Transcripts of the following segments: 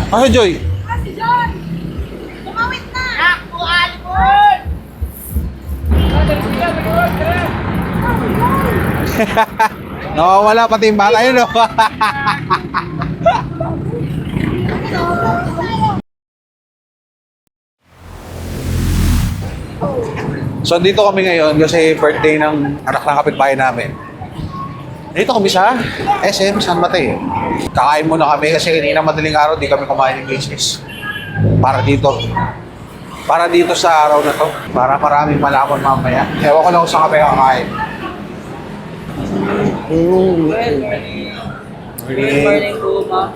Ay, Joy! Si John! Tumawit na! Ako, Alfred! Nawawala pati yung bata yun, no? So, dito kami ngayon kasi birthday ng anak ng kapitbahay namin. Dito kami sa SM San Mateo. Kakain muna kami kasi kanina madaling araw di kami kumain ng business. Para dito sa araw na to. Para maraming malaman mamaya. Ewan ko lang kung saan kami kakain. Good morning po, ma'am.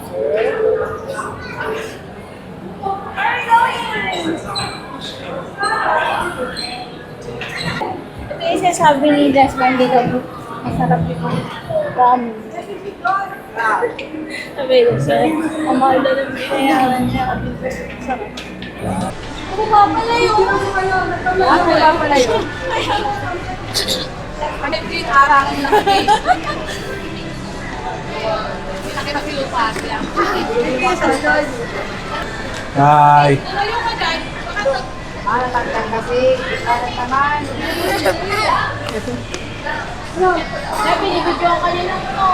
Ito yung sinasabi ni Jess Bandy daw. Masarap yung ramen. Sabi ko sir, ang mahal na ng binayaran niya. Sarap. Ano ba pala yun? Ano ba pala yun? Ano yung harangin na kami? Nakipagsilupas lang. Hi! Tagtag kasi. Naman. Sabi, ibigyan ka niya lang ito.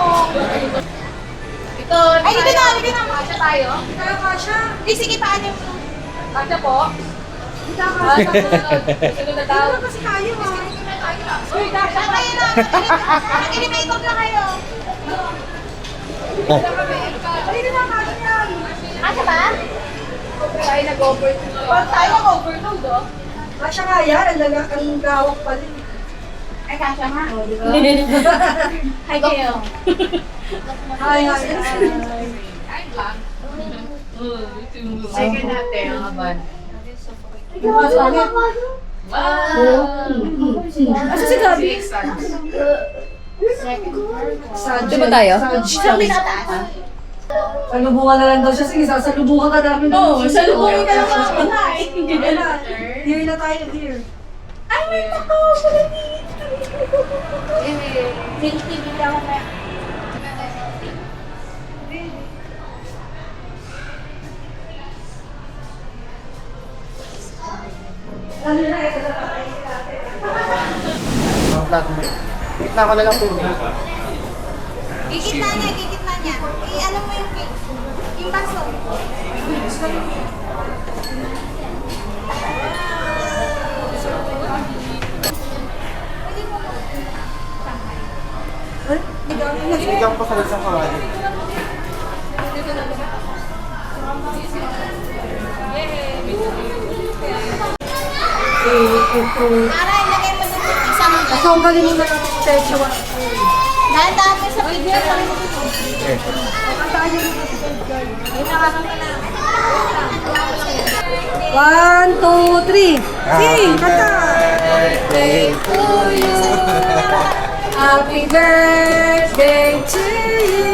Ito. Ay, dito na. Kasya tayo? Kaya kasya. Hindi, sige, paano yung... Kasya po? Hindi ka kasya. Sunod na daw. Hindi kasi kayo, ha? Uy, kasya tayo na. Mag-elevator na kayo. Dito na kasya. Kasya ba? Tayo nag-overload. Pag tayo nag-overload, oh. Kasya nga yan, ang gawak pa din. Ay, kasya nga. Hi kayo. Hi. Second natin, ang aban. Asa si Gabi? Di ba tayo? Sabi na taas. Salubungan na lang daw siya. Sige, sasalubungan ka namin. Oo, salubungin ka lang ako na. Hindi na. Here na tayo, here. Ay, may takaw pala dito. TV ako kaya. Gitna ko na lang po. Gigit na niya. Alam mo yung cake. Yung baso. Sinigang pa sa isang kawali. Para ilagay mo dun yung isang Asa ang galing mo na natin sa Szechuan. Dahan-dahan mo sa picture. One, two, three. Sing, kanta. Birthday to you. Happy birthday to you.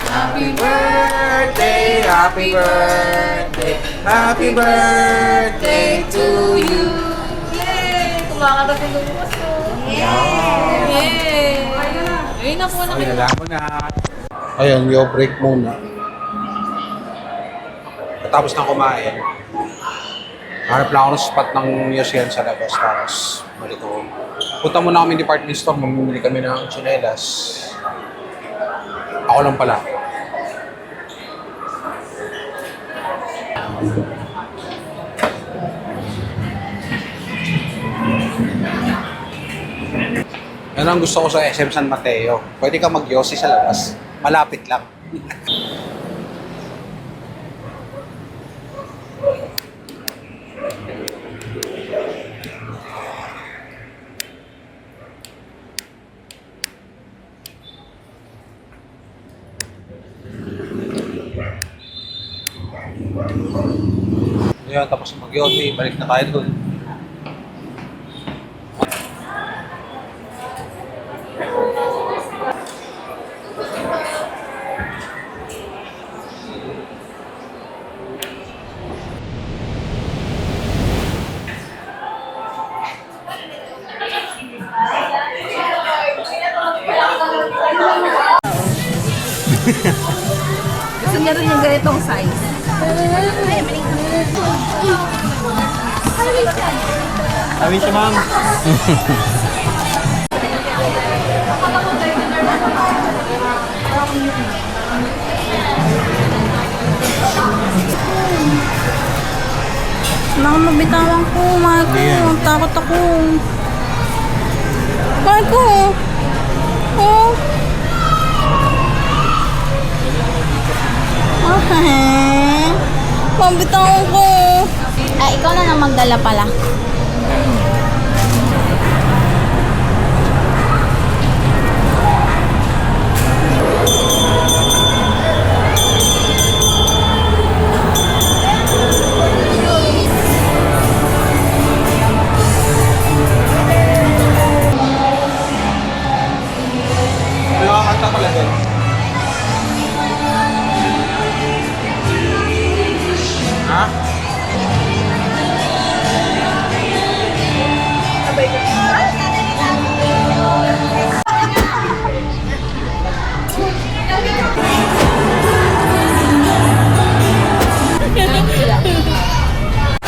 Happy birthday, happy birthday, happy birthday to you. Yay! Kumakanta sa lumos ko. Yay! Ayun na po na Ay, alam mo na. Ayun, yung break muna. Tapos na kumain. Hanap lang ako ng spot ng museum sa labas. Tapos, balik ko. Punta muna kami department store. Mamimili kami ng tsinelas. Ako lang pala. Yan ang gusto ko sa SM San Mateo. Pwede ka mag-yosi sa labas. Malapit lang. Yan, tapos mag-yosi. Balik na tayo doon. Gusto niya rin yung yung ganitong size. Sabi siya, ma'am. Baka mabitawan ko, mahal ko. Takot ako. Mahal ko. Oh. Okay. Mabitawan ko. Ay, ikaw na lang magdala pala. May mga kanta pala doon. Ha?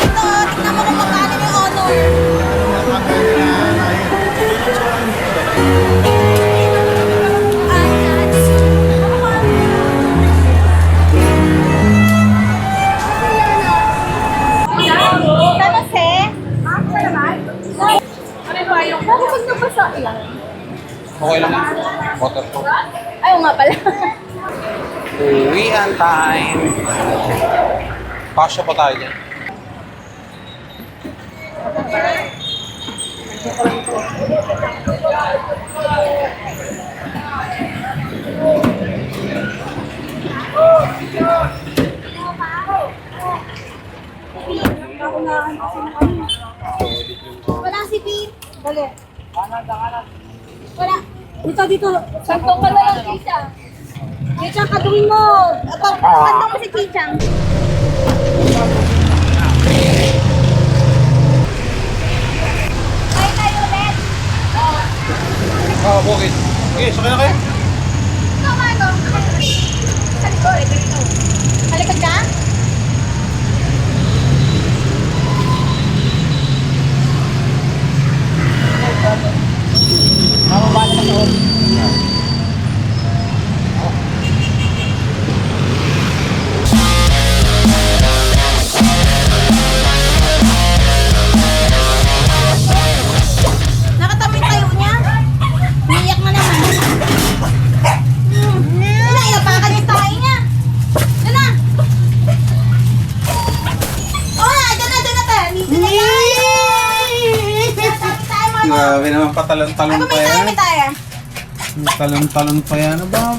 Ito, tignan mo kung magkano yung honor. Ano, se? Ano ba yung? Bakit nabasa ilan? Okay lang. Water po. Ayaw nga pala. Uwian time. Pasya pa tayo dyan. Wala si Pete. Dali. Wala. Dito. Santong ka na lang, Chichang. Chichang, kaduin mo. Santong mo si Chichang. Kayo tayo ulit. Ah, bukid. Okay, sakay na kayo. Tama, no? Sa likod. Halikod ka? Nakatamit tayo niya. Umiyak na naman. Inayapakan yung tayo niya. Diyan na. Oo na, diyan na tayo. Dito na tayo. Tayo, mama. Grabe naman, patalon-talon pa yan. May tayo. Talon-talon pa yan. Ba.